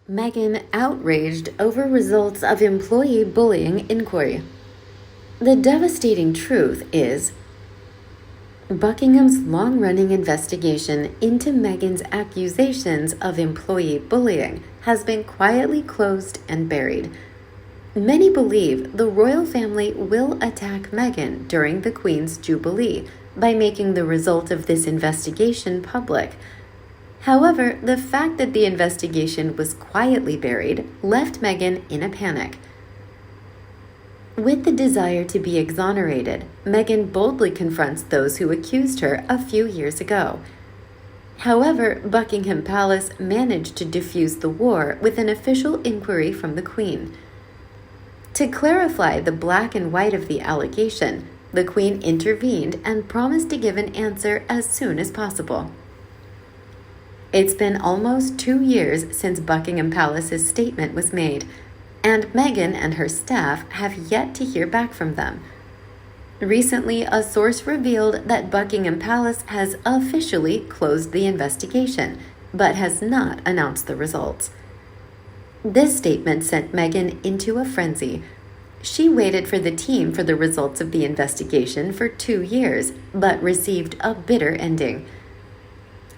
Meghan outraged over results of employee bullying inquiry. The devastating truth is, Buckingham's long-running investigation into Meghan's accusations of employee bullying has been quietly closed and buried. Many believe the royal family will attack Meghan during the Queen's Jubilee by making the result of this investigation public. However, the fact that the investigation was quietly buried left Meghan in a panic. With the desire to be exonerated, Meghan boldly confronts those who accused her a few years ago. However, Buckingham Palace managed to defuse the war with an official inquiry from the Queen. To clarify the black and white of the allegation, the Queen intervened and promised to give an answer as soon as possible. It's been almost 2 years since Buckingham Palace's statement was made, and Meghan and her staff have yet to hear back from them. Recently, a source revealed that Buckingham Palace has officially closed the investigation, but has not announced the results. This statement sent Meghan into a frenzy. She waited for the team for the results of the investigation for 2 years, but received a bitter ending.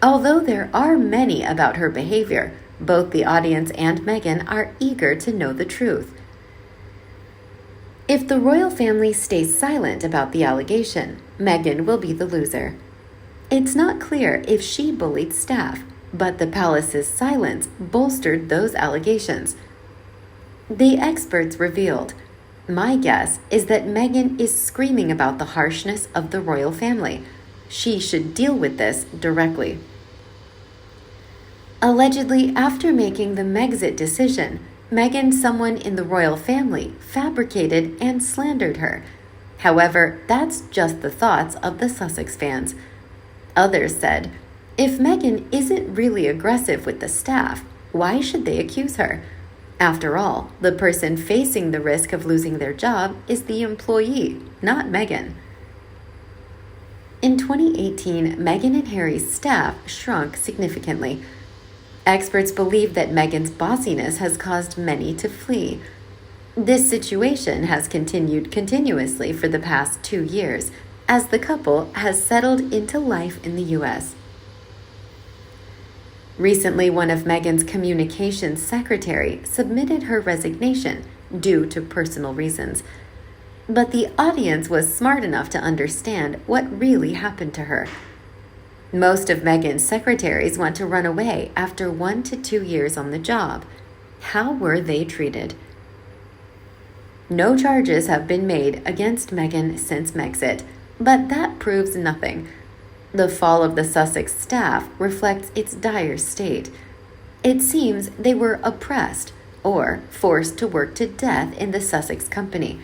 Although there are many about her behavior, both the audience and Meghan are eager to know the truth. If the royal family stays silent about the allegation, Meghan will be the loser. It's not clear if she bullied staff, but the palace's silence bolstered those allegations. The experts revealed, "My guess is that Meghan is screaming about the harshness of the royal family. She should deal with this directly." Allegedly, after making the Megxit decision, Meghan, someone in the royal family, fabricated and slandered her. However, that's just the thoughts of the Sussex fans. Others said, if Meghan isn't really aggressive with the staff, why should they accuse her? After all, the person facing the risk of losing their job is the employee, not Meghan. In 2018, Meghan and Harry's staff shrunk significantly. Experts believe that Meghan's bossiness has caused many to flee. This situation has continued continuously for the past 2 years, as the couple has settled into life in the U.S. Recently, one of Meghan's communications secretary submitted her resignation due to personal reasons. But the audience was smart enough to understand what really happened to her. Most of Meghan's secretaries want to run away after 1 to 2 years on the job. How were they treated? No charges have been made against Meghan since Megxit, but that proves nothing. The fall of the Sussex staff reflects its dire state. It seems they were oppressed or forced to work to death in the Sussex company.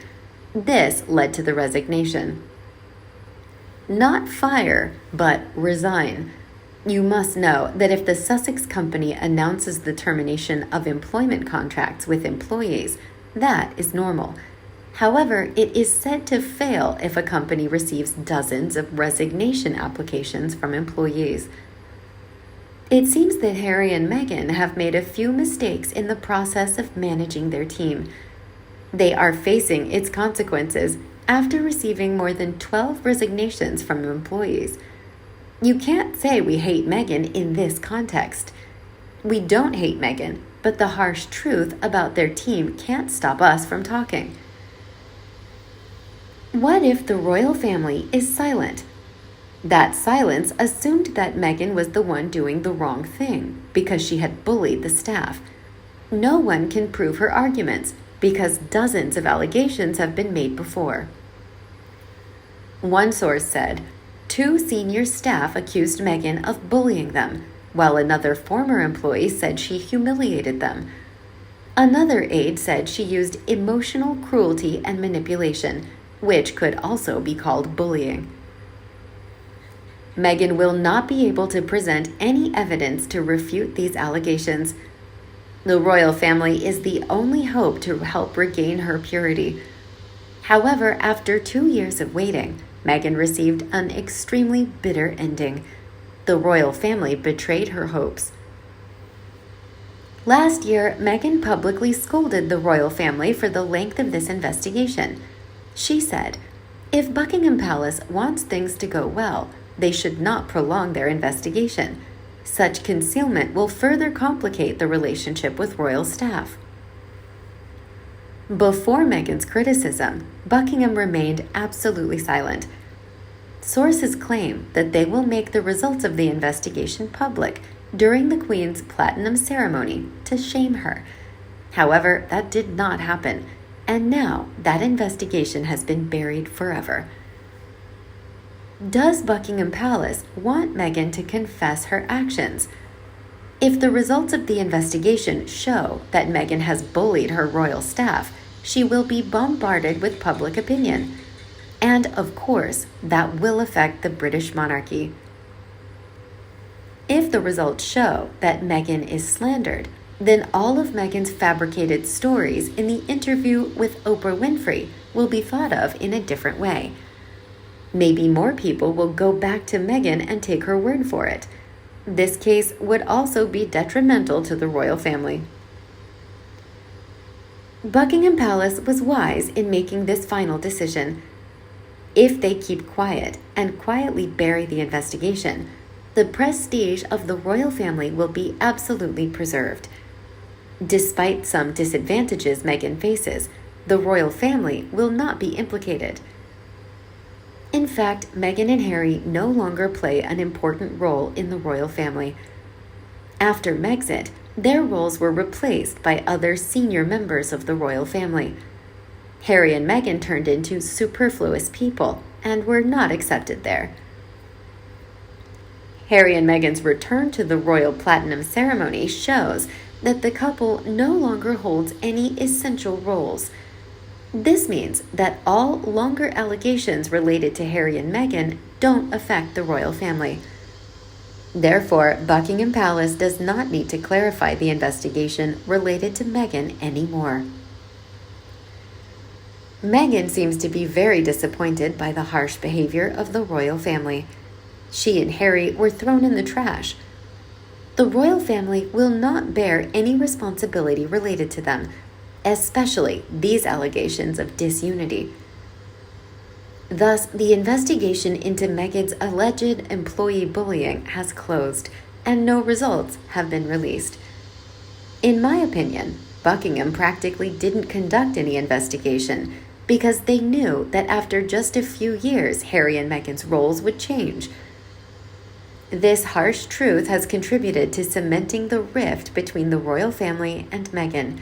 This led to the resignation. Not fire, but resign. You must know that if the Sussex company announces the termination of employment contracts with employees, that is normal. However, it is said to fail if a company receives dozens of resignation applications from employees. It seems that Harry and Meghan have made a few mistakes in the process of managing their team. They are facing its consequences after receiving more than 12 resignations from employees. You can't say we hate Meghan in this context. We don't hate Meghan, but the harsh truth about their team can't stop us from talking. What if the royal family is silent? That silence assumed that Meghan was the one doing the wrong thing because she had bullied the staff. No one can prove her arguments because dozens of allegations have been made before. One source said, 2 senior staff accused Meghan of bullying them, while another former employee said she humiliated them. Another aide said she used emotional cruelty and manipulation, which could also be called bullying. Meghan will not be able to present any evidence to refute these allegations. The royal family is the only hope to help regain her purity. However, after 2 years of waiting, Meghan received an extremely bitter ending. The royal family betrayed her hopes. Last year, Meghan publicly scolded the royal family for the length of this investigation. She said, "If Buckingham Palace wants things to go well, they should not prolong their investigation. Such concealment will further complicate the relationship with royal staff." Before Meghan's criticism, Buckingham remained absolutely silent. Sources claim that they will make the results of the investigation public during the Queen's Platinum ceremony to shame her. However, that did not happen, and now that investigation has been buried forever. Does Buckingham Palace want Meghan to confess her actions? If the results of the investigation show that Meghan has bullied her royal staff, she will be bombarded with public opinion. And, of course, that will affect the British monarchy. If the results show that Meghan is slandered, then all of Meghan's fabricated stories in the interview with Oprah Winfrey will be thought of in a different way. Maybe more people will go back to Meghan and take her word for it. This case would also be detrimental to the royal family. Buckingham Palace was wise in making this final decision. If they keep quiet and quietly bury the investigation, the prestige of the royal family will be absolutely preserved. Despite some disadvantages Meghan faces, the royal family will not be implicated. In fact, Meghan and Harry no longer play an important role in the royal family. After Megxit, their roles were replaced by other senior members of the royal family. Harry and Meghan turned into superfluous people and were not accepted there. Harry and Meghan's return to the royal platinum ceremony shows that the couple no longer holds any essential roles. This means that all longer allegations related to Harry and Meghan don't affect the royal family. Therefore, Buckingham Palace does not need to clarify the investigation related to Meghan anymore. Meghan seems to be very disappointed by the harsh behavior of the royal family. She and Harry were thrown in the trash. The royal family will not bear any responsibility related to them, especially these allegations of disunity. Thus, the investigation into Meghan's alleged employee bullying has closed, and no results have been released. In my opinion, Buckingham practically didn't conduct any investigation because they knew that after just a few years, Harry and Meghan's roles would change. This harsh truth has contributed to cementing the rift between the royal family and Meghan.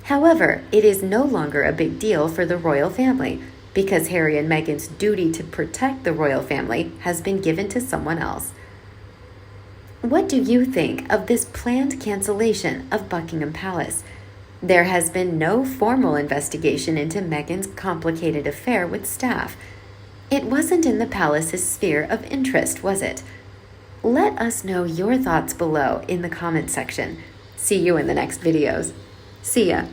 However, it is no longer a big deal for the royal family because Harry and Meghan's duty to protect the royal family has been given to someone else. What do you think of this planned cancellation of Buckingham Palace? There has been no formal investigation into Meghan's complicated affair with staff. It wasn't in the palace's sphere of interest, was it? Let us know your thoughts below in the comment section. See you in the next videos. See ya.